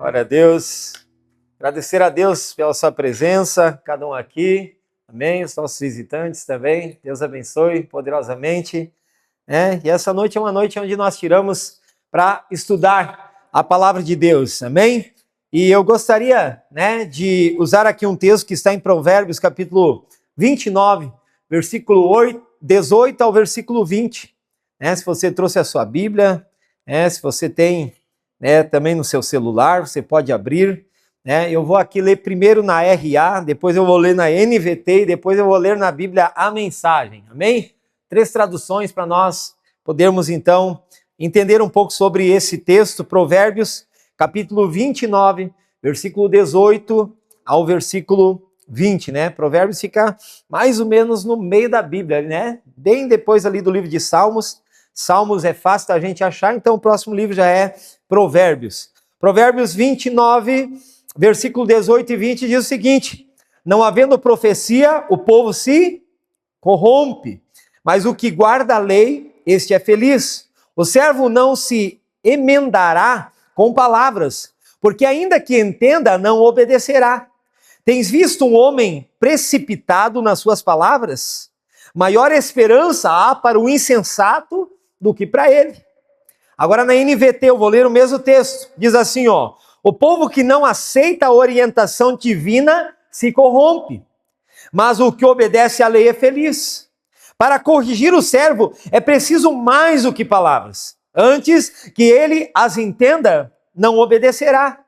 Glória a Deus. Agradecer a Deus pela sua presença, cada um aqui. Amém. Os nossos visitantes também. Deus abençoe poderosamente. E essa noite é uma noite onde nós tiramos para estudar a palavra de Deus. Amém. E eu gostaria, de usar aqui um texto que está em Provérbios, capítulo 29, versículo 18 ao versículo 20. Se você trouxe a sua Bíblia, se você tem também no seu celular, você pode abrir. Eu vou aqui ler primeiro na RA, depois eu vou ler na NVT e depois eu vou ler na Bíblia a mensagem. Amém? 3 traduções para nós podermos então entender um pouco sobre esse texto, Provérbios, capítulo 29, versículo 18 ao versículo 20, Provérbios fica mais ou menos no meio da Bíblia, Bem depois ali do livro de Salmos. Salmos é fácil da gente achar, então o próximo livro já é Provérbios. Provérbios 29, versículo 18 e 20 diz o seguinte: não havendo profecia, o povo se corrompe, mas o que guarda a lei, este é feliz. O servo não se emendará com palavras, porque ainda que entenda, não obedecerá. Tens visto um homem precipitado nas suas palavras? Maior esperança há para o insensato do que para ele. Agora na NVT eu vou ler o mesmo texto. Diz assim, o povo que não aceita a orientação divina se corrompe, mas o que obedece à lei é feliz. Para corrigir o servo é preciso mais do que palavras. Antes que ele as entenda, não obedecerá.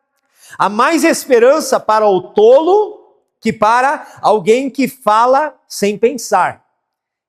Há mais esperança para o tolo que para alguém que fala sem pensar.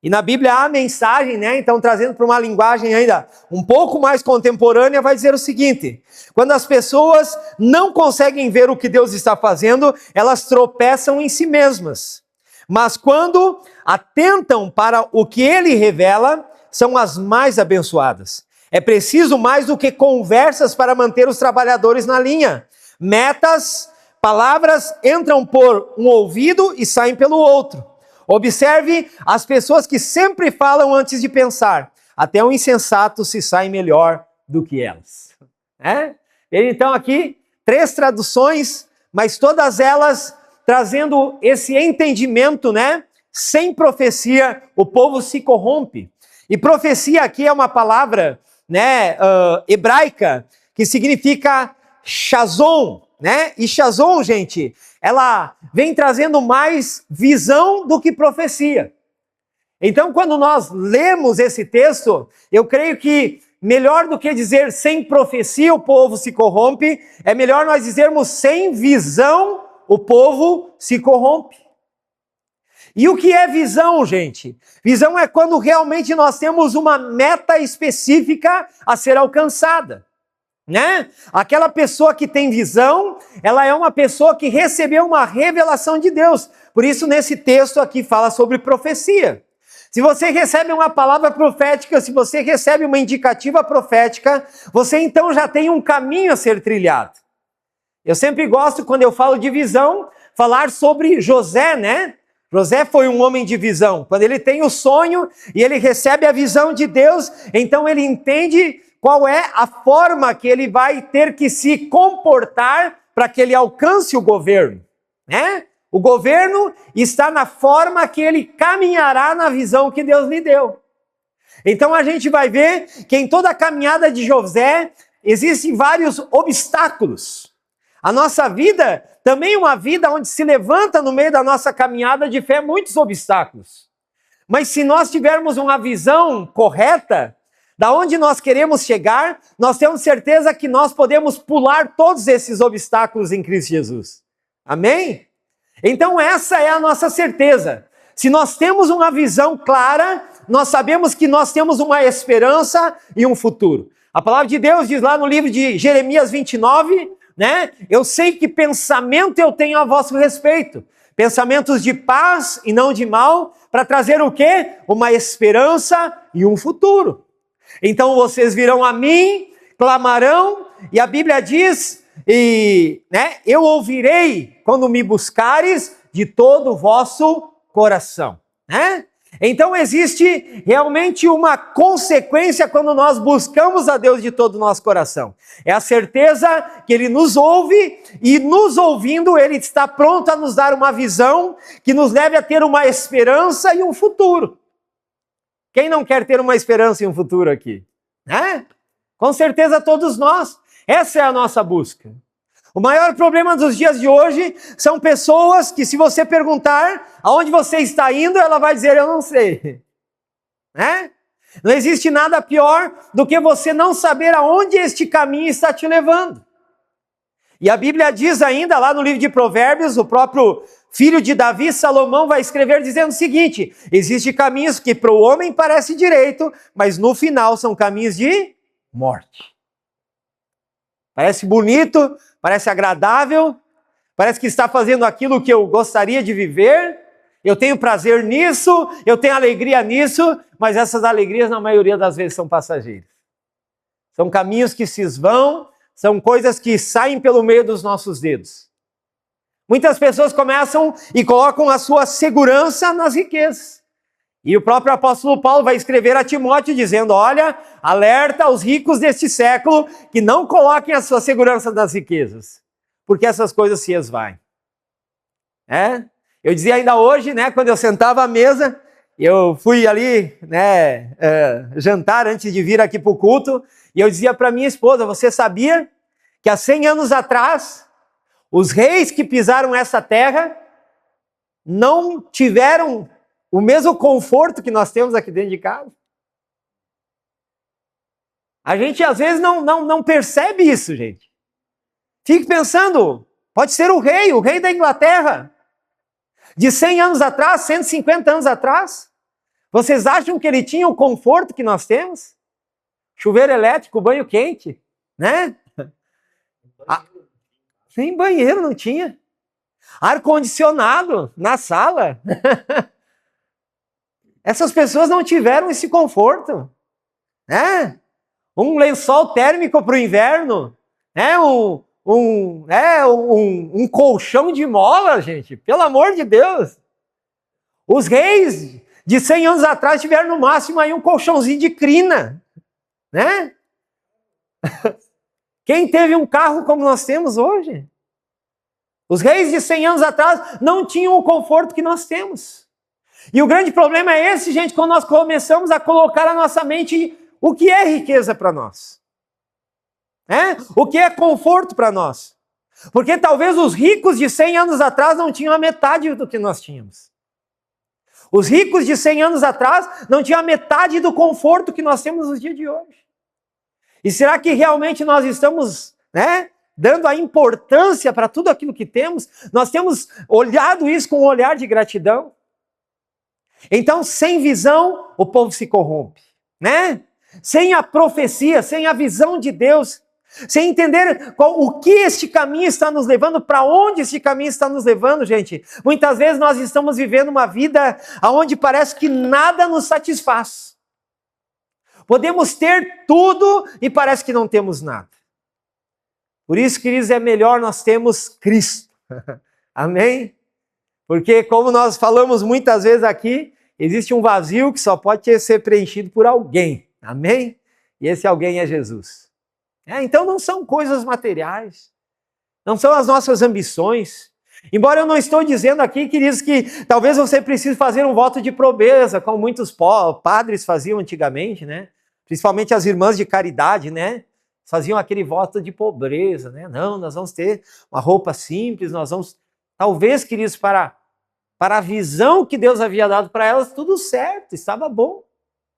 E na Bíblia há a mensagem, então trazendo para uma linguagem ainda um pouco mais contemporânea, vai dizer o seguinte: quando as pessoas não conseguem ver o que Deus está fazendo, elas tropeçam em si mesmas. Mas quando atentam para o que Ele revela, são as mais abençoadas. É preciso mais do que conversas para manter os trabalhadores na linha. Metas, palavras entram por um ouvido e saem pelo outro. Observe as pessoas que sempre falam antes de pensar. Até o insensato se sai melhor do que elas. Então aqui, 3 traduções, mas todas elas trazendo esse entendimento, Sem profecia, o povo se corrompe. E profecia aqui é uma palavra, hebraica, que significa shazon, E shazon, gente, ela vem trazendo mais visão do que profecia. Então, quando nós lemos esse texto, eu creio que melhor do que dizer sem profecia o povo se corrompe, é melhor nós dizermos sem visão o povo se corrompe. E o que é visão, gente? Visão é quando realmente nós temos uma meta específica a ser alcançada. Aquela pessoa que tem visão, ela é uma pessoa que recebeu uma revelação de Deus. Por isso, nesse texto aqui fala sobre profecia. Se você recebe uma palavra profética, se você recebe uma indicativa profética, você então já tem um caminho a ser trilhado. Eu sempre gosto, quando eu falo de visão, falar sobre José, José foi um homem de visão. Quando ele tem o sonho e ele recebe a visão de Deus, então ele entende qual é a forma que ele vai ter que se comportar para que ele alcance o governo, O governo está na forma que ele caminhará na visão que Deus lhe deu. Então a gente vai ver que em toda a caminhada de José existem vários obstáculos. A nossa vida também é uma vida onde se levanta no meio da nossa caminhada de fé muitos obstáculos. Mas se nós tivermos uma visão correta, da onde nós queremos chegar, nós temos certeza que nós podemos pular todos esses obstáculos em Cristo Jesus. Amém? Então essa é a nossa certeza. Se nós temos uma visão clara, nós sabemos que nós temos uma esperança e um futuro. A palavra de Deus diz lá no livro de Jeremias 29, Eu sei que pensamento eu tenho a vosso respeito. Pensamentos de paz e não de mal, para trazer o quê? Uma esperança e um futuro. Então vocês virão a mim, clamarão, e a Bíblia diz, eu ouvirei quando me buscares de todo o vosso coração. Então existe realmente uma consequência quando nós buscamos a Deus de todo o nosso coração. É a certeza que Ele nos ouve e nos ouvindo Ele está pronto a nos dar uma visão que nos leve a ter uma esperança e um futuro. Quem não quer ter uma esperança e um futuro aqui? Né? Com certeza todos nós. Essa é a nossa busca. O maior problema dos dias de hoje são pessoas que, se você perguntar aonde você está indo, ela vai dizer, eu não sei. Né? Não existe nada pior do que você não saber aonde este caminho está te levando. E a Bíblia diz ainda, lá no livro de Provérbios, o próprio filho de Davi, Salomão, vai escrever dizendo o seguinte, existem caminhos que para o homem parece direito, mas no final são caminhos de morte. Parece bonito, parece agradável, parece que está fazendo aquilo que eu gostaria de viver, eu tenho prazer nisso, eu tenho alegria nisso, mas essas alegrias na maioria das vezes são passageiras. São caminhos que se esvão, são coisas que saem pelo meio dos nossos dedos. Muitas pessoas começam e colocam a sua segurança nas riquezas. E o próprio apóstolo Paulo vai escrever a Timóteo dizendo, olha, alerta aos ricos deste século que não coloquem a sua segurança nas riquezas, porque essas coisas se esvaem. Eu dizia ainda hoje, né, quando eu sentava à mesa, eu fui ali, né, jantar antes de vir aqui para o culto, e eu dizia para minha esposa, você sabia que há 100 anos atrás, os reis que pisaram essa terra não tiveram o mesmo conforto que nós temos aqui dentro de casa? A gente às vezes não percebe isso, gente. Fique pensando, pode ser o rei da Inglaterra, de 100 anos atrás, 150 anos atrás. Vocês acham que ele tinha o conforto que nós temos? Chuveiro elétrico, banho quente, né? Nem banheiro não tinha. Ar-condicionado na sala. Essas pessoas não tiveram esse conforto, né? Um lençol térmico para o inverno, né? Um colchão de mola, gente, pelo amor de Deus. Os reis de 100 anos atrás tiveram no máximo aí um colchãozinho de crina, né? Quem teve um carro como nós temos hoje? Os reis de 100 anos atrás não tinham o conforto que nós temos. E o grande problema é esse, gente, quando nós começamos a colocar na nossa mente o que é riqueza para nós. O que é conforto para nós. Porque talvez os ricos de 100 anos atrás não tinham a metade do que nós tínhamos. Os ricos de 100 anos atrás não tinham a metade do conforto que nós temos nos dias de hoje. E será que realmente nós estamos, dando a importância para tudo aquilo que temos? Nós temos olhado isso com um olhar de gratidão? Então, sem visão, o povo se corrompe, né? Sem a profecia, sem a visão de Deus, sem entender o que este caminho está nos levando, para onde este caminho está nos levando, gente. Muitas vezes nós estamos vivendo uma vida onde parece que nada nos satisfaz. Podemos ter tudo e parece que não temos nada. Por isso, queridos, é melhor nós termos Cristo. Amém? Porque, como nós falamos muitas vezes aqui, existe um vazio que só pode ser preenchido por alguém. Amém? E esse alguém é Jesus. Então não são coisas materiais, não são as nossas ambições. Embora eu não estou dizendo aqui, queridos, que talvez você precise fazer um voto de pobreza, como muitos padres faziam antigamente, né? Principalmente as irmãs de caridade, né? Faziam aquele voto de pobreza, né? Não, nós vamos ter uma roupa simples, nós vamos... Talvez, queridos, para a visão que Deus havia dado para elas, tudo certo, estava bom,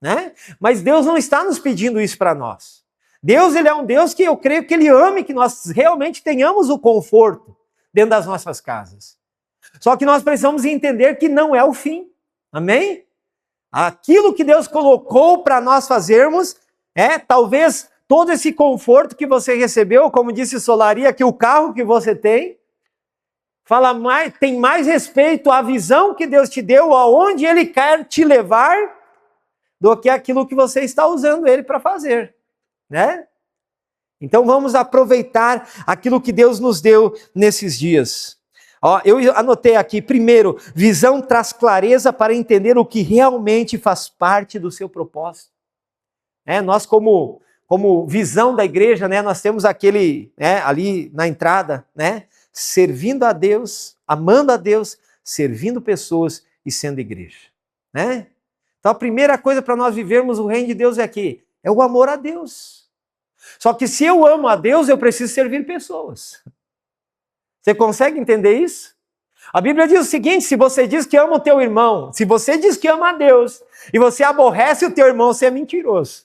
né? Mas Deus não está nos pedindo isso para nós. Deus, Ele é um Deus que eu creio que Ele ame que nós realmente tenhamos o conforto dentro das nossas casas. Só que nós precisamos entender que não é o fim, amém? Aquilo que Deus colocou para nós fazermos talvez todo esse conforto que você recebeu, como disse Solaria, que o carro que você tem, tem mais respeito à visão que Deus te deu, aonde Ele quer te levar, do que aquilo que você está usando Ele para fazer, né? Então vamos aproveitar aquilo que Deus nos deu nesses dias. Ó, eu anotei aqui, primeiro, visão traz clareza para entender o que realmente faz parte do seu propósito. Nós como visão da igreja, né, nós temos aquele, né, ali na entrada, né, servindo a Deus, amando a Deus, servindo pessoas e sendo igreja. Né? Então a primeira coisa para nós vivermos o reino de Deus é aqui, é o amor a Deus. Só que se eu amo a Deus, eu preciso servir pessoas. Você consegue entender isso? A Bíblia diz o seguinte, se você diz que ama o teu irmão, se você diz que ama a Deus, e você aborrece o teu irmão, você é mentiroso.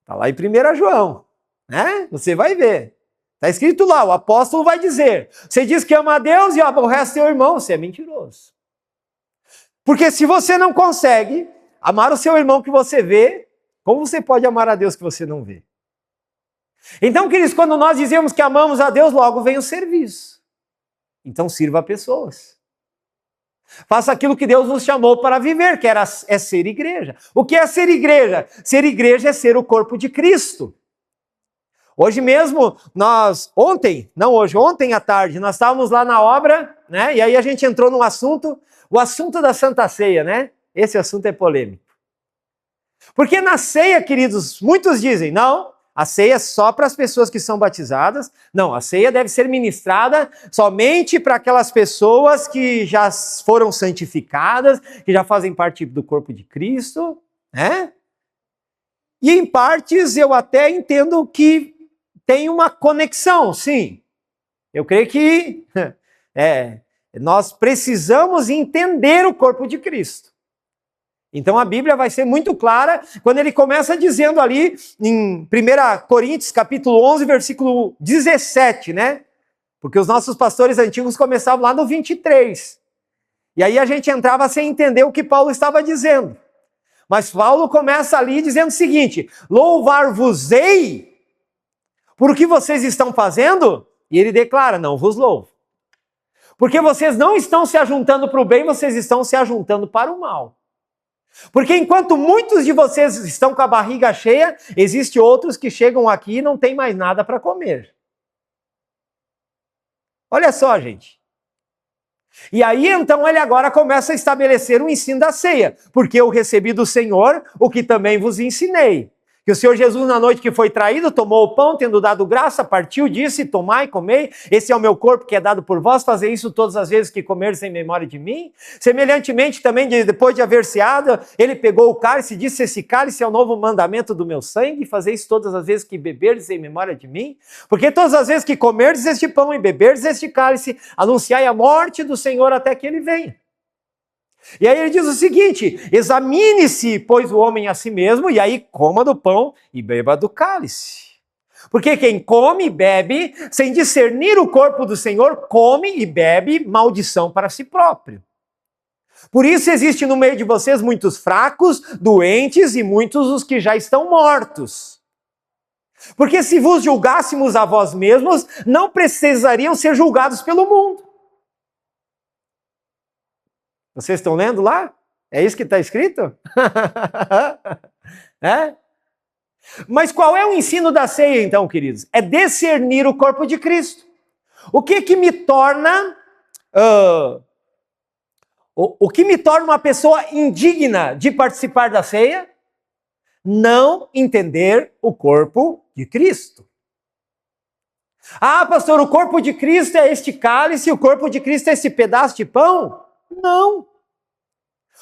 Está lá em 1 João, né? Você vai ver. Está escrito lá, o apóstolo vai dizer, você diz que ama a Deus e aborrece teu irmão, você é mentiroso. Porque se você não consegue amar o seu irmão que você vê, como você pode amar a Deus que você não vê? Então, queridos, quando nós dizemos que amamos a Deus, logo vem o serviço. Então, sirva a pessoas. Faça aquilo que Deus nos chamou para viver, que é ser igreja. O que é ser igreja? Ser igreja é ser o corpo de Cristo. Hoje mesmo, ontem à tarde, nós estávamos lá na obra, né? E aí a gente entrou num assunto, o assunto da Santa Ceia, né? Esse assunto é polêmico. Porque na ceia, queridos, muitos dizem, não, a ceia é só para as pessoas que são batizadas. Não, a ceia deve ser ministrada somente para aquelas pessoas que já foram santificadas, que já fazem parte do corpo de Cristo, né? E em partes eu até entendo que tem uma conexão, sim. Eu creio que nós precisamos entender o corpo de Cristo. Então a Bíblia vai ser muito clara quando ele começa dizendo ali em 1 Coríntios capítulo 11, versículo 17, né? Porque os nossos pastores antigos começavam lá no 23. E aí a gente entrava sem entender o que Paulo estava dizendo. Mas Paulo começa ali dizendo o seguinte, louvar-vos-ei por o que vocês estão fazendo? E ele declara, não vos louvo. Porque vocês não estão se ajuntando para o bem, vocês estão se ajuntando para o mal. Porque enquanto muitos de vocês estão com a barriga cheia, existem outros que chegam aqui e não tem mais nada para comer. Olha só, gente. E aí, então, ele agora começa a estabelecer o ensino da ceia. Porque eu recebi do Senhor o que também vos ensinei. Que o Senhor Jesus, na noite que foi traído, tomou o pão, tendo dado graça, partiu, disse, tomai, comei, esse é o meu corpo que é dado por vós, fazei isso todas as vezes que comerdes em memória de mim. Semelhantemente, também, depois de haver ceado, ele pegou o cálice e disse, esse cálice é o novo mandamento do meu sangue, fazei isso todas as vezes que beberdes em memória de mim. Porque todas as vezes que comerdes este pão e beberdes este cálice, anunciai a morte do Senhor até que ele venha. E aí ele diz o seguinte, examine-se, pois, o homem a si mesmo, e aí coma do pão e beba do cálice. Porque quem come e bebe, sem discernir o corpo do Senhor, come e bebe maldição para si próprio. Por isso existe no meio de vocês muitos fracos, doentes e muitos os que já estão mortos. Porque se vos julgássemos a vós mesmos, não precisariam ser julgados pelo mundo. Vocês estão lendo lá? É isso que está escrito? Mas qual é o ensino da ceia, então, queridos? É discernir o corpo de Cristo. O que me torna... o que me torna uma pessoa indigna de participar da ceia? Não entender o corpo de Cristo. Ah, pastor, o corpo de Cristo é este cálice, o corpo de Cristo é esse pedaço de pão? Não.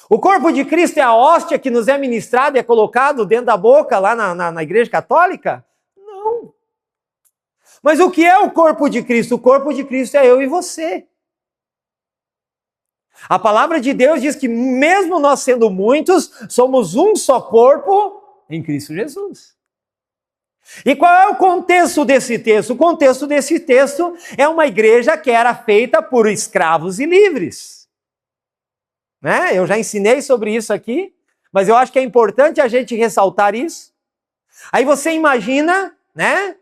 O corpo de Cristo é a hóstia que nos é ministrada e é colocado dentro da boca lá na igreja católica? Não. Mas o que é o corpo de Cristo? O corpo de Cristo é eu e você. A palavra de Deus diz que mesmo nós sendo muitos, somos um só corpo em Cristo Jesus. E qual é o contexto desse texto? O contexto desse texto é uma igreja que era feita por escravos e livres. Né? Eu já ensinei sobre isso aqui, mas eu acho que é importante a gente ressaltar isso. Aí você imagina, né?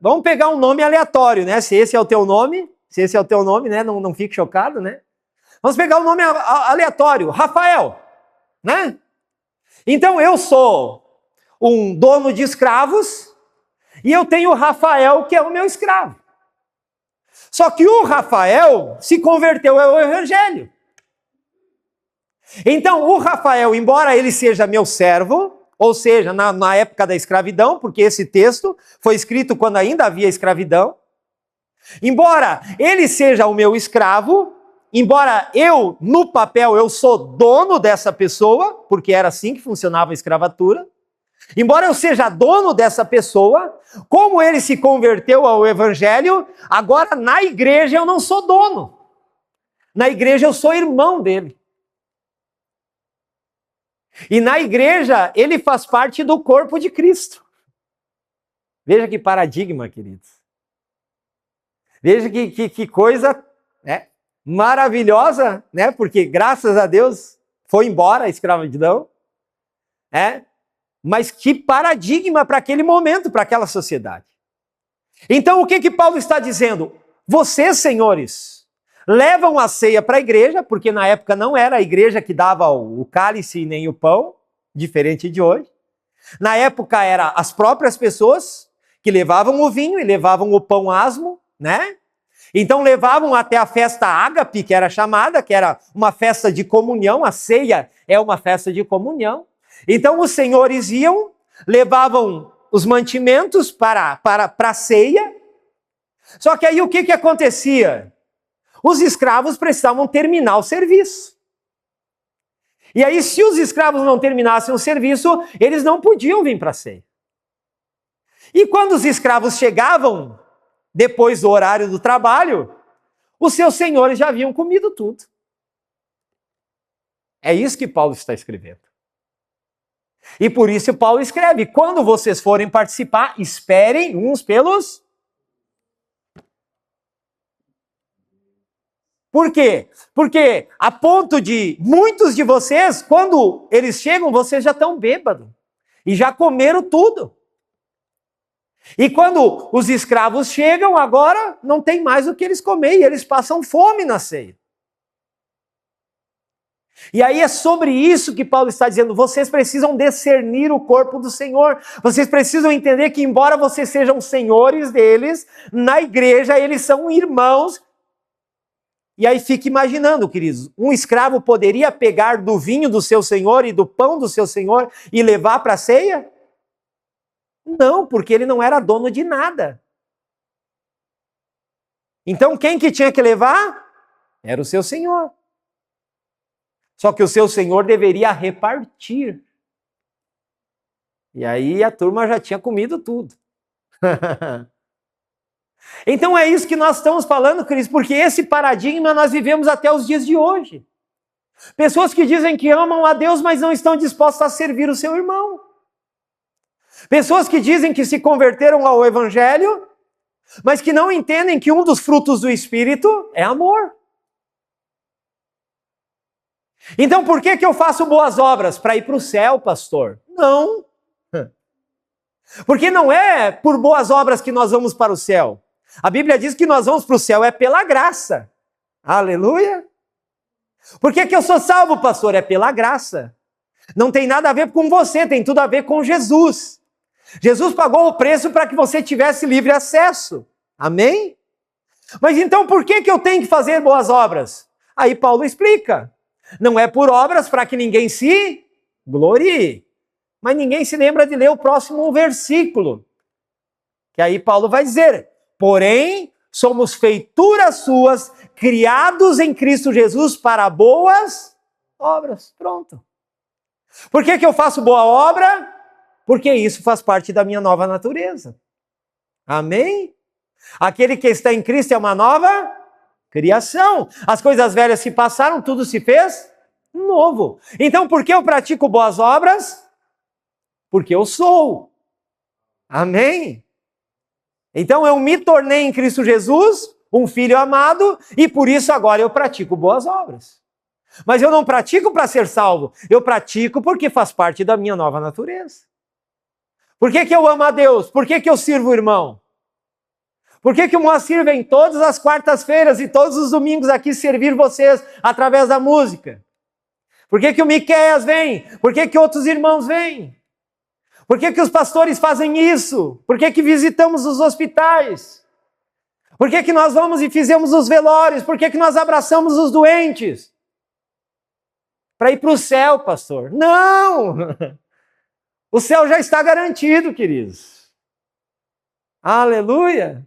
Vamos pegar um nome aleatório, né? Se esse é o teu nome, né? Não fique chocado, né? Vamos pegar um nome aleatório, Rafael, né? Então eu sou um dono de escravos e eu tenho o Rafael, que é o meu escravo. Só que o Rafael se converteu ao evangelho. Então, o Rafael, embora ele seja meu servo, ou seja, na época da escravidão, porque esse texto foi escrito quando ainda havia escravidão, embora ele seja o meu escravo, embora eu, no papel, eu sou dono dessa pessoa, porque era assim que funcionava a escravatura, embora eu seja dono dessa pessoa, como ele se converteu ao evangelho, agora na igreja eu não sou dono. Na igreja eu sou irmão dele. E na igreja, ele faz parte do corpo de Cristo. Veja que paradigma, queridos. Veja que coisa, né, maravilhosa, né? Porque graças a Deus foi embora a escravidão. Mas que paradigma para aquele momento, para aquela sociedade. Então o que Paulo está dizendo? Vocês, senhores, levam a ceia para a igreja, porque na época não era a igreja que dava o cálice nem o pão, diferente de hoje. Na época eram as próprias pessoas que levavam o vinho e levavam o pão asmo, né? Então levavam até a festa ágape, que era chamada, que era uma festa de comunhão. A ceia é uma festa de comunhão. Então os senhores iam, levavam os mantimentos para a ceia. Só que aí o que acontecia? Os escravos precisavam terminar o serviço. E aí, se os escravos não terminassem o serviço, eles não podiam vir para a ceia. E quando os escravos chegavam, depois do horário do trabalho, os seus senhores já haviam comido tudo. É isso que Paulo está escrevendo. E por isso Paulo escreve, quando vocês forem participar, esperem uns pelos... Por quê? Porque a ponto de muitos de vocês, quando eles chegam, vocês já estão bêbados. E já comeram tudo. E quando os escravos chegam, agora não tem mais o que eles comerem. E eles passam fome na ceia. E aí é sobre isso que Paulo está dizendo. Vocês precisam discernir o corpo do Senhor. Vocês precisam entender que embora vocês sejam senhores deles, na igreja eles são irmãos. E aí fique imaginando, queridos, um escravo poderia pegar do vinho do seu senhor e do pão do seu senhor e levar para a ceia? Não, porque ele não era dono de nada. Então quem que tinha que levar? Era o seu senhor. Só que o seu senhor deveria repartir. E aí a turma já tinha comido tudo. Então é isso que nós estamos falando, Cris, porque esse paradigma nós vivemos até os dias de hoje. Pessoas que dizem que amam a Deus, mas não estão dispostas a servir o seu irmão. Pessoas que dizem que se converteram ao Evangelho, mas que não entendem que um dos frutos do Espírito é amor. Então por que eu faço boas obras? Para ir para o céu, pastor? Não. Porque não é por boas obras que nós vamos para o céu. A Bíblia diz que nós vamos para o céu é pela graça. Aleluia. Por que eu sou salvo, pastor? É pela graça. Não tem nada a ver com você, tem tudo a ver com Jesus. Jesus pagou o preço para que você tivesse livre acesso. Amém? Mas então por que eu tenho que fazer boas obras? Aí Paulo explica. Não é por obras para que ninguém se glorie. Mas ninguém se lembra de ler o próximo versículo. Que aí Paulo vai dizer... Porém, somos feituras suas, criados em Cristo Jesus para boas obras. Pronto. Por que eu faço boa obra? Porque isso faz parte da minha nova natureza. Amém? Aquele que está em Cristo é uma nova criação. As coisas velhas se passaram, tudo se fez novo. Então, por que eu pratico boas obras? Porque eu sou. Amém? Então eu me tornei em Cristo Jesus um filho amado e por isso agora eu pratico boas obras. Mas eu não pratico para ser salvo, eu pratico porque faz parte da minha nova natureza. Por que eu amo a Deus? Por que eu sirvo o irmão? Por que o Moacir vem todas as quartas-feiras e todos os domingos aqui servir vocês através da música? Por que o Miqueias vem? Por que outros irmãos vêm? Por que os pastores fazem isso? Por que visitamos os hospitais? Por que que nós vamos e fizemos os velórios? Por que que nós abraçamos os doentes? Para ir para o céu, pastor. Não! O céu já está garantido, queridos. Aleluia!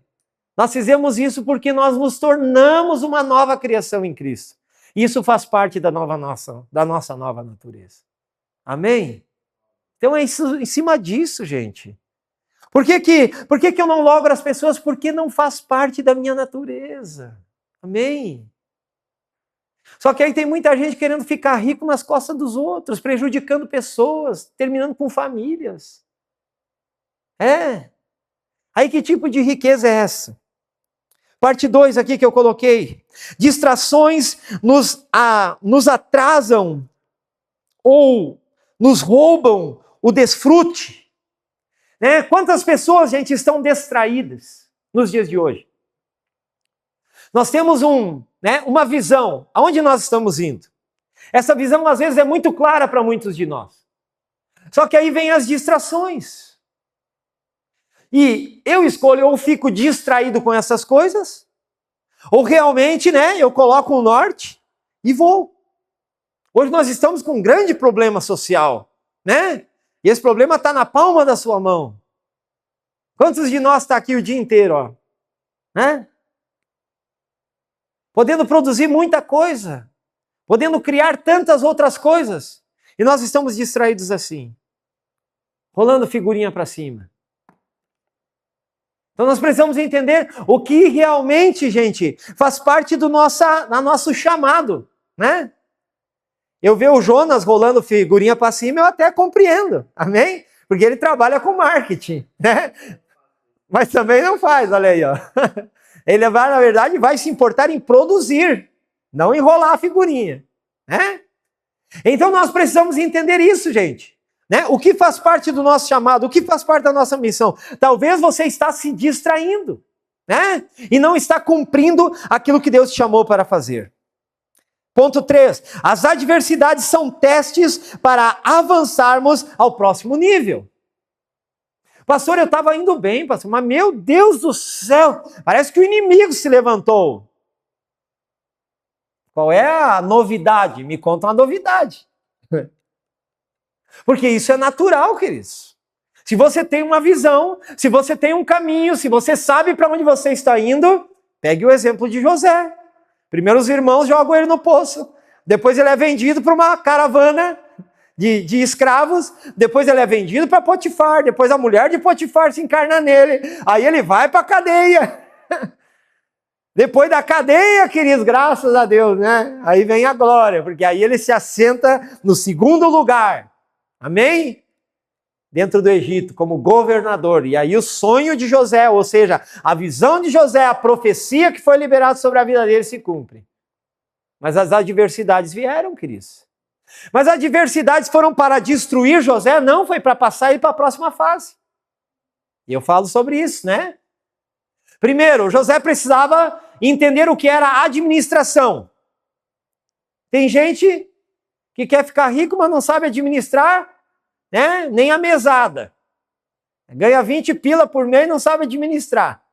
Nós fizemos isso porque nós nos tornamos uma nova criação em Cristo. Isso faz parte da nossa nova natureza. Amém? Então é isso, em cima disso, gente. Por que eu não logro as pessoas? Porque não faz parte da minha natureza. Amém? Só que aí tem muita gente querendo ficar rico nas costas dos outros, prejudicando pessoas, terminando com famílias. Aí que tipo de riqueza é essa? Parte 2 aqui que eu coloquei. Distrações nos atrasam ou nos roubam o desfrute. Né? Quantas pessoas, gente, estão distraídas nos dias de hoje? Nós temos uma visão. Aonde nós estamos indo? Essa visão, às vezes, é muito clara para muitos de nós. Só que aí vem as distrações. E eu escolho, ou fico distraído com essas coisas, ou realmente, eu coloco o norte e vou. Hoje nós estamos com um grande problema social, né? E esse problema está na palma da sua mão. Quantos de nós está aqui o dia inteiro, ó? Né? Podendo produzir muita coisa, podendo criar tantas outras coisas, e nós estamos distraídos assim, rolando figurinha para cima. Então nós precisamos entender o que realmente, gente, faz parte do nosso chamado, né? Eu ver o Jonas rolando figurinha para cima, eu até compreendo, amém? Porque ele trabalha com marketing, né? Mas também não faz, olha aí, ó. Ele, na verdade, vai se importar em produzir, não enrolar a figurinha, né? Então nós precisamos entender isso, gente. Né? O que faz parte do nosso chamado, o que faz parte da nossa missão? Talvez você está se distraindo, né? E não está cumprindo aquilo que Deus te chamou para fazer. Ponto 3. As adversidades são testes para avançarmos ao próximo nível. Pastor, eu estava indo bem, pastor, mas meu Deus do céu, parece que o inimigo se levantou. Qual é a novidade? Me conta uma novidade. Porque isso é natural, queridos. Se você tem uma visão, se você tem um caminho, se você sabe para onde você está indo, pegue o exemplo de José. Primeiro os irmãos jogam ele no poço. Depois ele é vendido para uma caravana de escravos. Depois ele é vendido para Potifar. Depois a mulher de Potifar se encarna nele. Aí ele vai para a cadeia. Depois da cadeia, queridos, graças a Deus, né? Aí vem a glória, porque aí ele se assenta no segundo lugar. Amém? Dentro do Egito, como governador. E aí o sonho de José, ou seja, a visão de José, a profecia que foi liberada sobre a vida dele se cumpre. Mas as adversidades vieram, queridos. Mas as adversidades foram para destruir José? Não, foi para passar ele para a próxima fase. E eu falo sobre isso, né? Primeiro, José precisava entender o que era a administração. Tem gente que quer ficar rico, mas não sabe administrar, né? Nem a mesada. Ganha 20 pila por mês e não sabe administrar.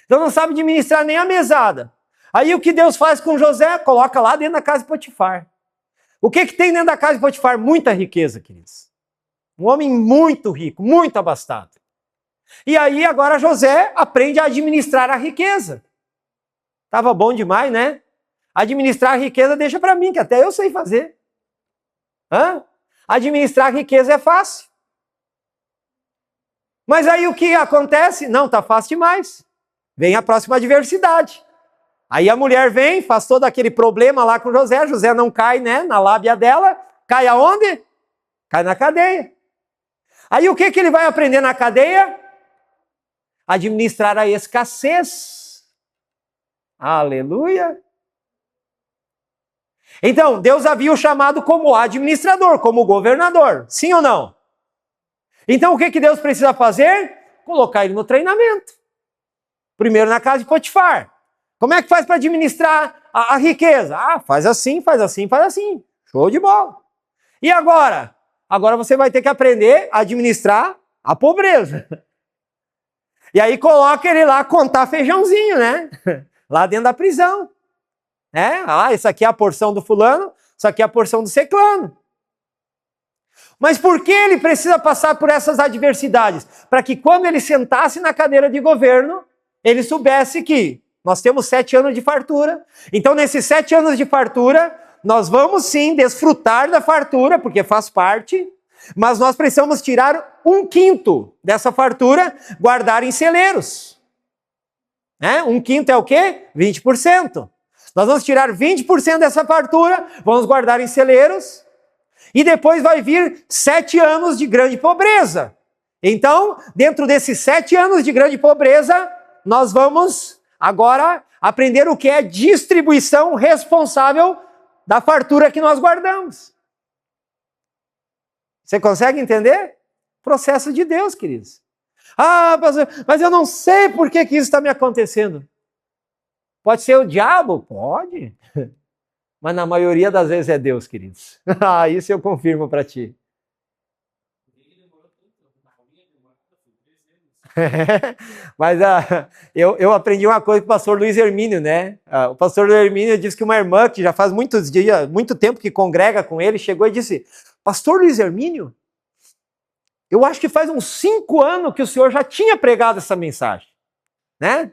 Então não sabe administrar nem a mesada. Aí o que Deus faz com José? Coloca lá dentro da casa de Potifar. O que tem dentro da casa de Potifar? Muita riqueza, queridos. Um homem muito rico, muito abastado. E aí agora José aprende a administrar a riqueza. Tava bom demais, né? Administrar a riqueza deixa para mim, que até eu sei fazer. Administrar a riqueza é fácil. Mas aí o que acontece? Não, tá fácil demais. Vem a próxima adversidade. Aí a mulher vem, faz todo aquele problema lá com José. José não cai, né, na lábia dela. Cai aonde? Cai na cadeia. Aí o que ele vai aprender na cadeia? Administrar a escassez. Aleluia. Então, Deus havia o chamado como administrador, como governador. Sim ou não? Então, o que Deus precisa fazer? Colocar ele no treinamento. Primeiro na casa de Potifar. Como é que faz para administrar a riqueza? Faz assim, faz assim, faz assim. Show de bola. E agora? Agora você vai ter que aprender a administrar a pobreza. E aí coloca ele lá contar feijãozinho, né? Lá dentro da prisão. Isso aqui é a porção do fulano, isso aqui é a porção do ciclano. Mas por que ele precisa passar por essas adversidades? Para que quando ele sentasse na cadeira de governo, ele soubesse que nós temos 7 anos de fartura. Então, nesses 7 anos de fartura, nós vamos sim desfrutar da fartura, porque faz parte, mas nós precisamos tirar 1/5 dessa fartura, guardar em celeiros. 1/5 é o quê? 20%. Nós vamos tirar 20% dessa fartura, vamos guardar em celeiros, e depois vai vir 7 anos de grande pobreza. Então, dentro desses 7 anos de grande pobreza, nós vamos agora aprender o que é distribuição responsável da fartura que nós guardamos. Você consegue entender? Processo de Deus, queridos. Pastor, mas eu não sei por que isso está me acontecendo. Pode ser o diabo? Pode. Mas na maioria das vezes é Deus, queridos. Isso eu confirmo para ti. Mas eu aprendi uma coisa com o pastor Luiz Hermínio, né? O pastor Luiz Hermínio disse que uma irmã que já faz muito tempo que congrega com ele, chegou e disse: Pastor Luiz Hermínio, eu acho que faz uns 5 anos que o senhor já tinha pregado essa mensagem, né?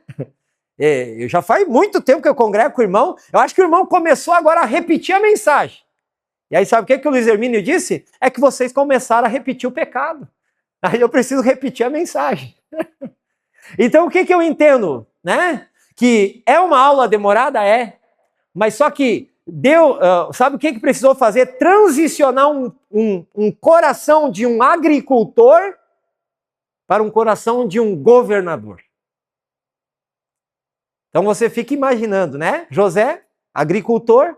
Já faz muito tempo que eu congrego com o irmão, eu acho que o irmão começou agora a repetir a mensagem. E aí sabe o que o Luiz Hermínio disse? É que vocês começaram a repetir o pecado. Aí eu preciso repetir a mensagem. Então o que eu entendo? Né? Que é uma aula demorada? Mas só que sabe o que precisou fazer? Transicionar um coração de um agricultor para um coração de um governador. Então você fica imaginando, né? José, agricultor,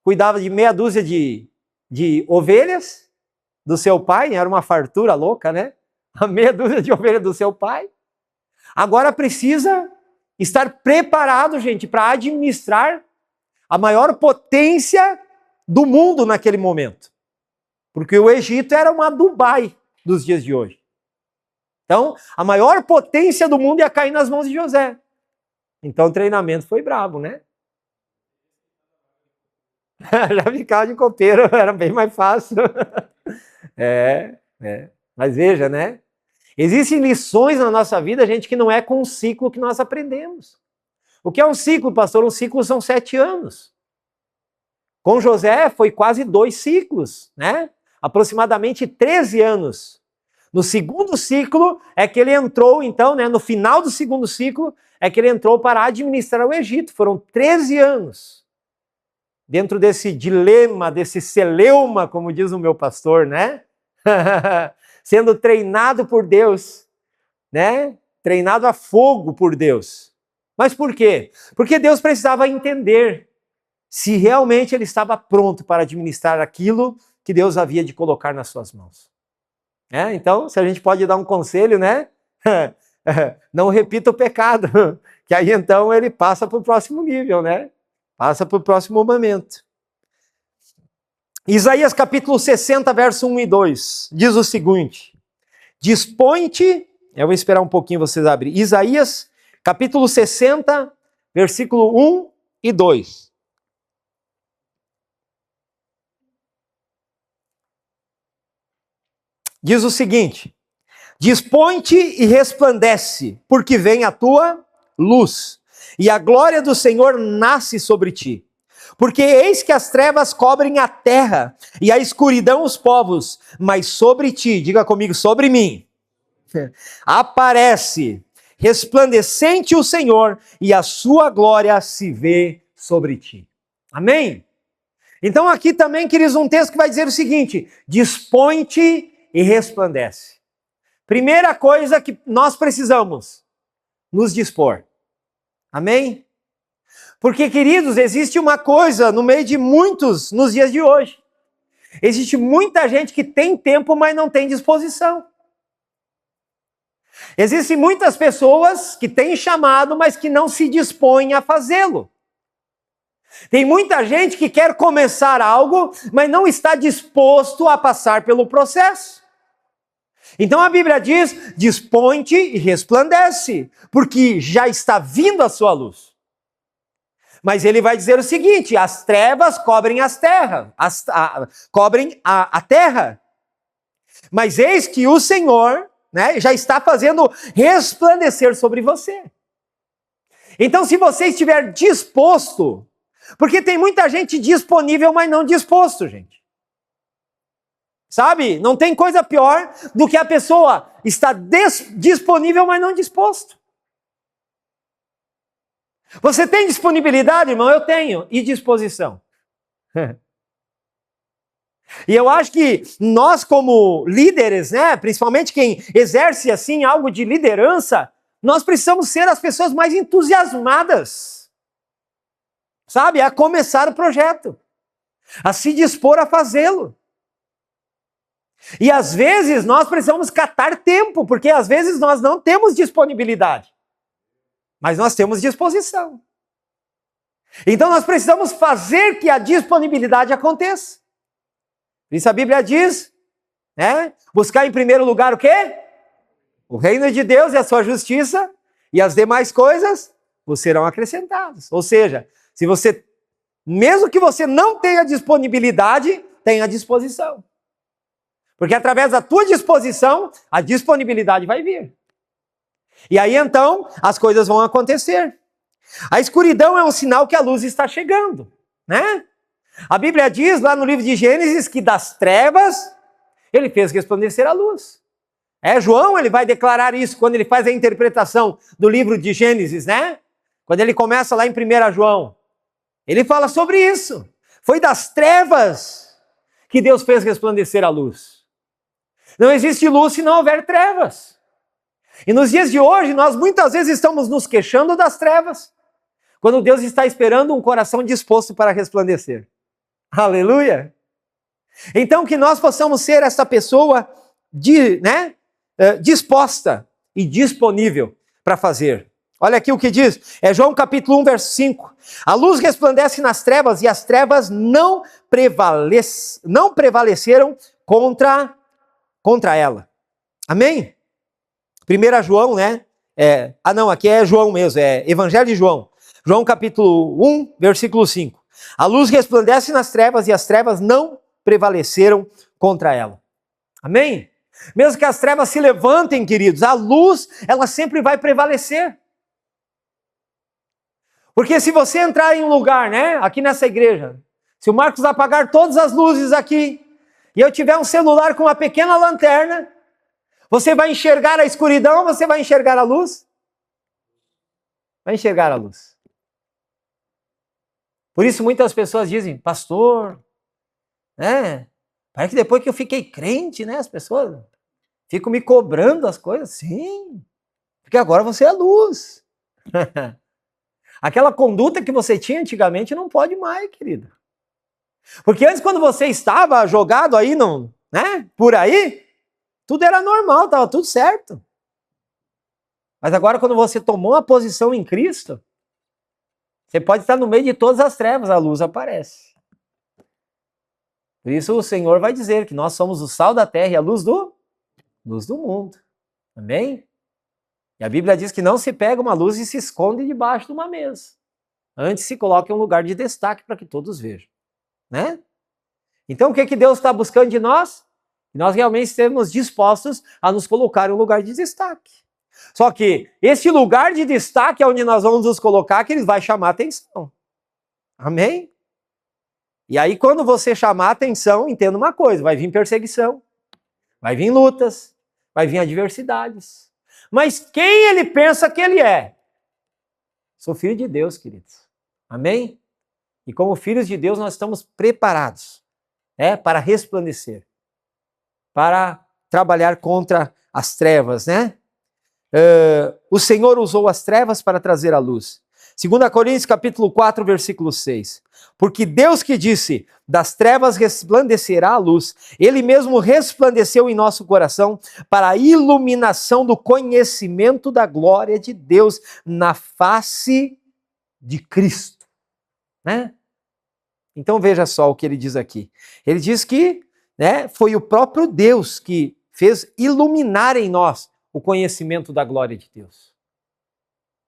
cuidava de meia dúzia de ovelhas do seu pai, era uma fartura louca, né? A meia dúzia de ovelhas do seu pai. Agora precisa estar preparado, gente, para administrar a maior potência do mundo naquele momento. Porque o Egito era uma Dubai dos dias de hoje. Então, a maior potência do mundo ia cair nas mãos de José. Então o treinamento foi brabo, né? Já ficava de copeiro, era bem mais fácil. Mas veja, né? Existem lições na nossa vida, gente, que não é com um ciclo que nós aprendemos. O que é um ciclo, pastor? Um ciclo são 7 anos. Com José foi quase 2 ciclos, né? Aproximadamente 13 anos. No segundo ciclo é que ele entrou, então, né? No final do segundo ciclo é que ele entrou para administrar o Egito. Foram 13 anos. Dentro desse dilema, desse celeuma, como diz o meu pastor, né? Sendo treinado por Deus, né? Treinado a fogo por Deus. Mas por quê? Porque Deus precisava entender se realmente ele estava pronto para administrar aquilo que Deus havia de colocar nas suas mãos. Então, se a gente pode dar um conselho, né? Não repita o pecado, que aí então ele passa para o próximo nível, né? Passa para o próximo momento. Isaías capítulo 60, verso 1 e 2, diz o seguinte: dispõe-te, eu vou esperar um pouquinho vocês abrirem, Isaías capítulo 60, versículo 1 e 2. Diz o seguinte: dispõe-te e resplandece, porque vem a tua luz, e a glória do Senhor nasce sobre ti. Porque eis que as trevas cobrem a terra, e a escuridão os povos, mas sobre ti, diga comigo, sobre mim, aparece resplandecente o Senhor, e a sua glória se vê sobre ti. Amém? Então aqui também, queridos, um texto que vai dizer o seguinte: dispõe-te e resplandece. Primeira coisa que nós precisamos, nos dispor. Amém? Porque, queridos, existe uma coisa no meio de muitos nos dias de hoje. Existe muita gente que tem tempo, mas não tem disposição. Existem muitas pessoas que têm chamado, mas que não se dispõem a fazê-lo. Tem muita gente que quer começar algo, mas não está disposto a passar pelo processo. Então a Bíblia diz, dispõe-te e resplandece, porque já está vindo a sua luz. Mas ele vai dizer o seguinte, as trevas cobrem as terras, cobrem a terra. Mas eis que o Senhor, né, já está fazendo resplandecer sobre você. Então se você estiver disposto, porque tem muita gente disponível, mas não disposto, gente. Sabe? Não tem coisa pior do que a pessoa estar disponível, mas não disposto. Você tem disponibilidade, irmão? Eu tenho. E disposição? E eu acho que nós como líderes, né, principalmente quem exerce assim algo de liderança, nós precisamos ser as pessoas mais entusiasmadas, sabe, a começar o projeto, a se dispor a fazê-lo. E às vezes nós precisamos catar tempo, porque às vezes nós não temos disponibilidade, mas nós temos disposição. Então nós precisamos fazer que a disponibilidade aconteça. Por isso a Bíblia diz, né? Buscar em primeiro lugar o quê? O reino de Deus e a sua justiça, e as demais coisas vos serão acrescentadas. Ou seja, se você, mesmo que você não tenha disponibilidade, tenha disposição. Porque através da tua disposição, a disponibilidade vai vir. E aí então, as coisas vão acontecer. A escuridão é um sinal que a luz está chegando, né? A Bíblia diz lá no livro de Gênesis que das trevas ele fez resplandecer a luz. João, ele vai declarar isso quando ele faz a interpretação do livro de Gênesis, né? Quando ele começa lá em 1 João. Ele fala sobre isso. Foi das trevas que Deus fez resplandecer a luz. Não existe luz se não houver trevas. E nos dias de hoje, nós muitas vezes estamos nos queixando das trevas, quando Deus está esperando um coração disposto para resplandecer. Aleluia! Então que nós possamos ser essa pessoa disposta e disponível para fazer. Olha aqui o que diz, João capítulo 1, verso 5. A luz resplandece nas trevas e as trevas não prevaleceram contra ela. Amém? 1 João, né? Aqui é João mesmo, Evangelho de João. João capítulo 1, versículo 5. A luz resplandece nas trevas e as trevas não prevaleceram contra ela. Amém? Mesmo que as trevas se levantem, queridos, a luz, ela sempre vai prevalecer. Porque se você entrar em um lugar, né, aqui nessa igreja, se o Marcos apagar todas as luzes aqui, e eu tiver um celular com uma pequena lanterna, você vai enxergar a escuridão ou você vai enxergar a luz? Vai enxergar a luz. Por isso muitas pessoas dizem, pastor, parece que depois que eu fiquei crente, né, as pessoas ficam me cobrando as coisas. Sim, porque agora você é luz. Aquela conduta que você tinha antigamente não pode mais, querido. Porque antes, quando você estava jogado aí, por aí, tudo era normal, estava tudo certo. Mas agora, quando você tomou a posição em Cristo, você pode estar no meio de todas as trevas, a luz aparece. Por isso o Senhor vai dizer que nós somos o sal da terra e a luz do mundo. Amém? E a Bíblia diz que não se pega uma luz e se esconde debaixo de uma mesa. Antes se coloca em um lugar de destaque para que todos vejam. Né? Então o que Deus está buscando de nós? Que nós realmente estemos dispostos a nos colocar em um lugar de destaque. Só que esse lugar de destaque é onde nós vamos nos colocar, que ele vai chamar atenção. Amém? E aí quando você chamar atenção, entenda uma coisa, vai vir perseguição, vai vir lutas, vai vir adversidades. Mas quem ele pensa que ele é? Sou filho de Deus, queridos. Amém? E como filhos de Deus nós estamos preparados para resplandecer, para trabalhar contra as trevas, né? O Senhor usou as trevas para trazer a luz. 2 Coríntios capítulo 4, versículo 6. Porque Deus que disse, das trevas resplandecerá a luz, Ele mesmo resplandeceu em nosso coração para a iluminação do conhecimento da glória de Deus na face de Cristo. Né? Então veja só o que ele diz aqui. Ele diz que foi o próprio Deus que fez iluminar em nós o conhecimento da glória de Deus.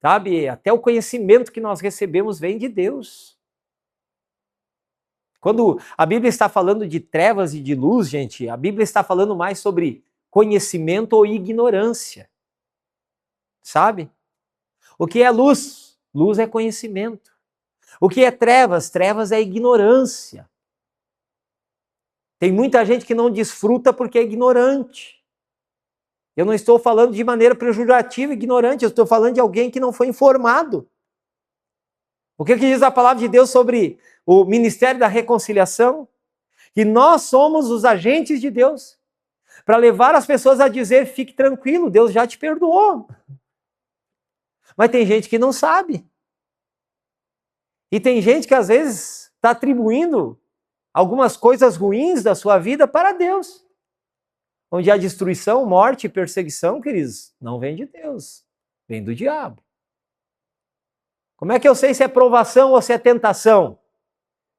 Sabe, até o conhecimento que nós recebemos vem de Deus. Quando a Bíblia está falando de trevas e de luz, gente, a Bíblia está falando mais sobre conhecimento ou ignorância. Sabe? O que é luz? Luz é conhecimento. O que é trevas? Trevas é ignorância. Tem muita gente que não desfruta porque é ignorante. Eu não estou falando de maneira pejorativa, ignorante, eu estou falando de alguém que não foi informado. O que diz a palavra de Deus sobre o ministério da reconciliação? Que nós somos os agentes de Deus para levar as pessoas a dizer, fique tranquilo, Deus já te perdoou. Mas tem gente que não sabe. E tem gente que às vezes está atribuindo algumas coisas ruins da sua vida para Deus. Onde há destruição, morte e perseguição, queridos, não vem de Deus, vem do diabo. Como é que eu sei se é provação ou se é tentação?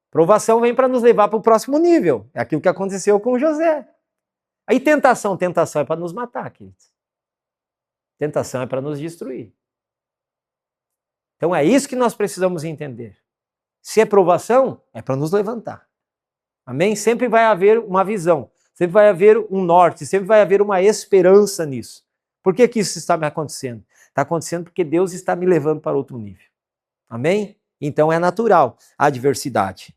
Provação vem para nos levar para o próximo nível. É aquilo que aconteceu com José. Aí tentação é para nos matar, queridos. Tentação é para nos destruir. Então é isso que nós precisamos entender. Se é provação, é para nos levantar. Amém? Sempre vai haver uma visão. Sempre vai haver um norte, sempre vai haver uma esperança nisso. Por que isso está me acontecendo? Está acontecendo porque Deus está me levando para outro nível. Amém? Então é natural a adversidade.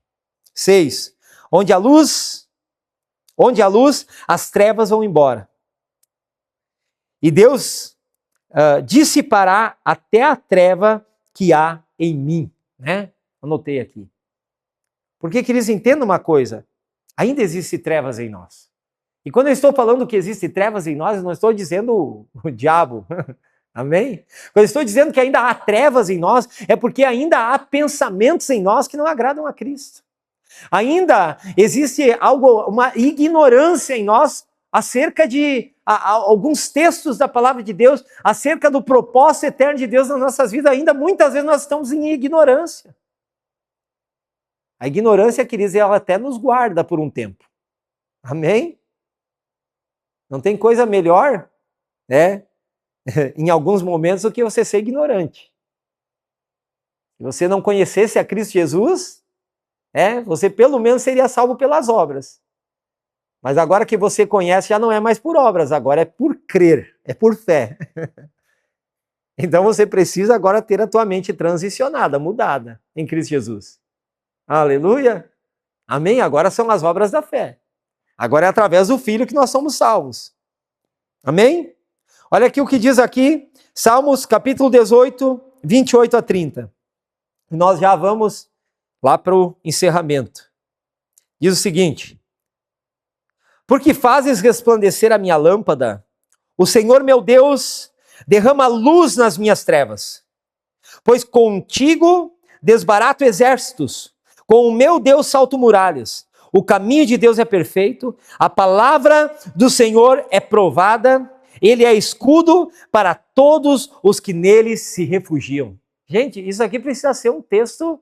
6. Onde a luz, as trevas vão embora. E Deus dissipará até a treva que há em mim. Né? Anotei aqui. Porque, queridos, entendam uma coisa. Ainda existe trevas em nós. E quando eu estou falando que existe trevas em nós, eu não estou dizendo o diabo. Amém? Quando eu estou dizendo que ainda há trevas em nós, é porque ainda há pensamentos em nós que não agradam a Cristo. Ainda existe uma ignorância em nós acerca de alguns textos da palavra de Deus, acerca do propósito eterno de Deus nas nossas vidas. Ainda muitas vezes nós estamos em ignorância. A ignorância, queridos, ela até nos guarda por um tempo. Amém? Não tem coisa melhor, né, em alguns momentos, do que você ser ignorante. Se você não conhecesse a Cristo Jesus, você pelo menos seria salvo pelas obras. Mas agora que você conhece, já não é mais por obras, agora é por crer, é por fé. Então você precisa agora ter a tua mente transicionada, mudada em Cristo Jesus. Aleluia! Amém? Agora são as obras da fé. Agora é através do Filho que nós somos salvos. Amém? Olha aqui o que diz aqui, Salmos capítulo 18, 28 a 30. Nós já vamos lá para o encerramento. Diz o seguinte: porque fazes resplandecer a minha lâmpada, o Senhor meu Deus derrama luz nas minhas trevas. Pois contigo desbarato exércitos, com o meu Deus salto muralhas. O caminho de Deus é perfeito, a palavra do Senhor é provada, ele é escudo para todos os que nele se refugiam. Gente, isso aqui precisa ser um texto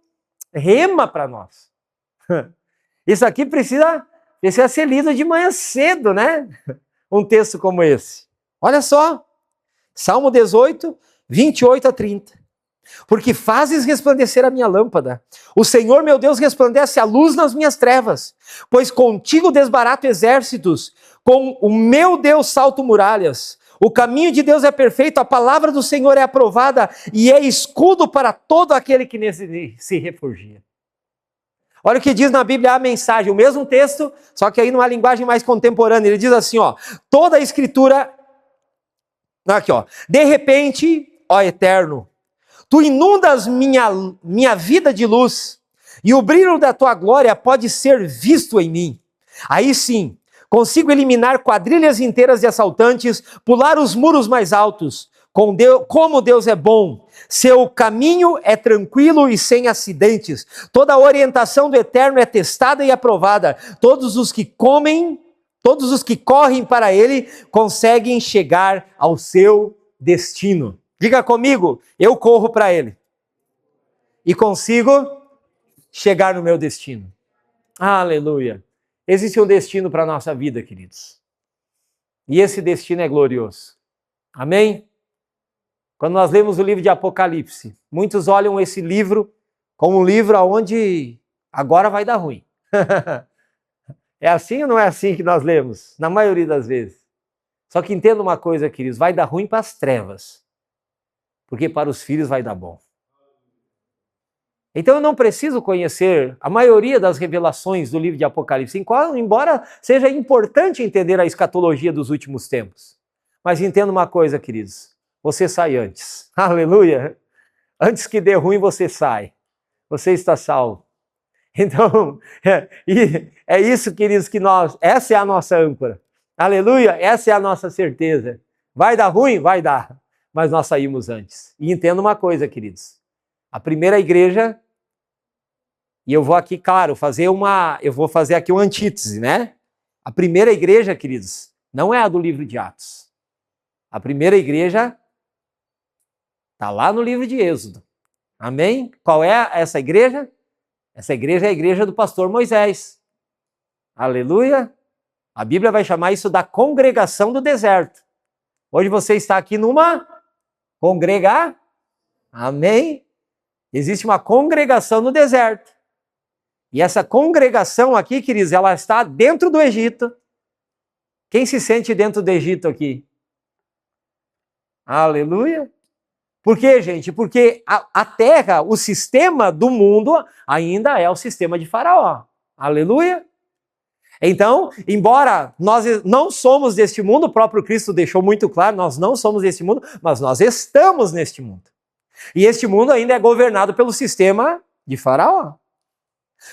rema para nós. Isso aqui precisa ser lido de manhã cedo, né? Um texto como esse. Olha só, Salmo 18, 28 a 30. Porque fazes resplandecer a minha lâmpada. O Senhor meu Deus resplandece a luz nas minhas trevas. Pois contigo desbarato exércitos, com o meu Deus salto muralhas. O caminho de Deus é perfeito, a palavra do Senhor é aprovada e é escudo para todo aquele que nele se refugia. Olha o que diz na Bíblia a mensagem, o mesmo texto, só que aí numa linguagem mais contemporânea. Ele diz assim, toda a escritura, aqui de repente, ó Eterno, tu inundas minha vida de luz, e o brilho da tua glória pode ser visto em mim. Aí sim, consigo eliminar quadrilhas inteiras de assaltantes, pular os muros mais altos. Como Deus é bom, seu caminho é tranquilo e sem acidentes. Toda a orientação do Eterno é testada e aprovada. Todos os que correm para ele conseguem chegar ao seu destino. Diga comigo, eu corro para ele e consigo chegar no meu destino. Aleluia. Existe um destino para a nossa vida, queridos. E esse destino é glorioso. Amém? Quando nós lemos o livro de Apocalipse, muitos olham esse livro como um livro onde agora vai dar ruim. É assim ou não é assim que nós lemos? Na maioria das vezes. Só que entenda uma coisa, queridos, vai dar ruim para as trevas, porque para os filhos vai dar bom. Então eu não preciso conhecer a maioria das revelações do livro de Apocalipse, embora seja importante entender a escatologia dos últimos tempos. Mas entenda uma coisa, queridos, você sai antes. Aleluia! Antes que dê ruim, você sai. Você está salvo. Então, é isso, queridos, essa é a nossa âncora. Aleluia! Essa é a nossa certeza. Vai dar ruim? Vai dar. Mas nós saímos antes. E entenda uma coisa, queridos. A primeira igreja, e eu vou aqui, claro, eu vou fazer aqui uma antítese, né? A primeira igreja, queridos, não é a do livro de Atos. A primeira igreja está lá no livro de Êxodo. Amém? Qual é essa igreja? Essa igreja é a igreja do pastor Moisés. Aleluia! A Bíblia vai chamar isso da congregação do deserto. Hoje você está aqui numa congregação. Amém? Existe uma congregação no deserto. E essa congregação aqui, queridos, ela está dentro do Egito. Quem se sente dentro do Egito aqui? Aleluia! Por quê, gente? Porque a terra, o sistema do mundo, ainda é o sistema de Faraó. Aleluia! Então, embora nós não somos deste mundo, o próprio Cristo deixou muito claro, nós não somos deste mundo, mas nós estamos neste mundo. E este mundo ainda é governado pelo sistema de Faraó.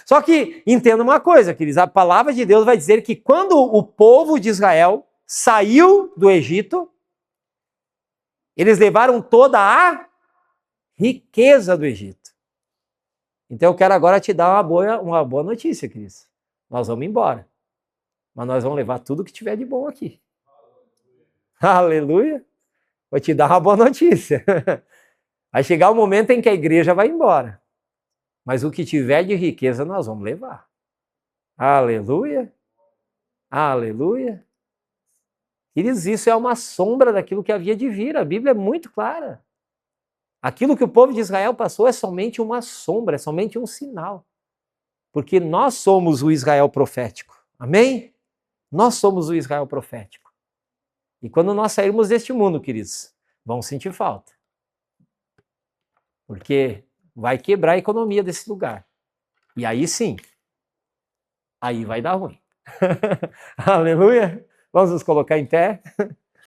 Só que, entenda uma coisa, queridos, a palavra de Deus vai dizer que quando o povo de Israel saiu do Egito, eles levaram toda a riqueza do Egito. Então eu quero agora te dar uma boa notícia, queridos. Nós vamos embora. Mas nós vamos levar tudo que tiver de bom aqui. Aleluia! Vou te dar uma boa notícia. Vai chegar o momento em que a igreja vai embora. Mas o que tiver de riqueza nós vamos levar. Aleluia! Aleluia! Queridos, isso é uma sombra daquilo que havia de vir. A Bíblia é muito clara. Aquilo que o povo de Israel passou é somente uma sombra, é somente um sinal. Porque nós somos o Israel profético. Amém? Nós somos o Israel profético. E quando nós sairmos deste mundo, queridos, vão sentir falta. Porque vai quebrar a economia desse lugar. E aí sim, aí vai dar ruim. Aleluia! Vamos nos colocar em pé.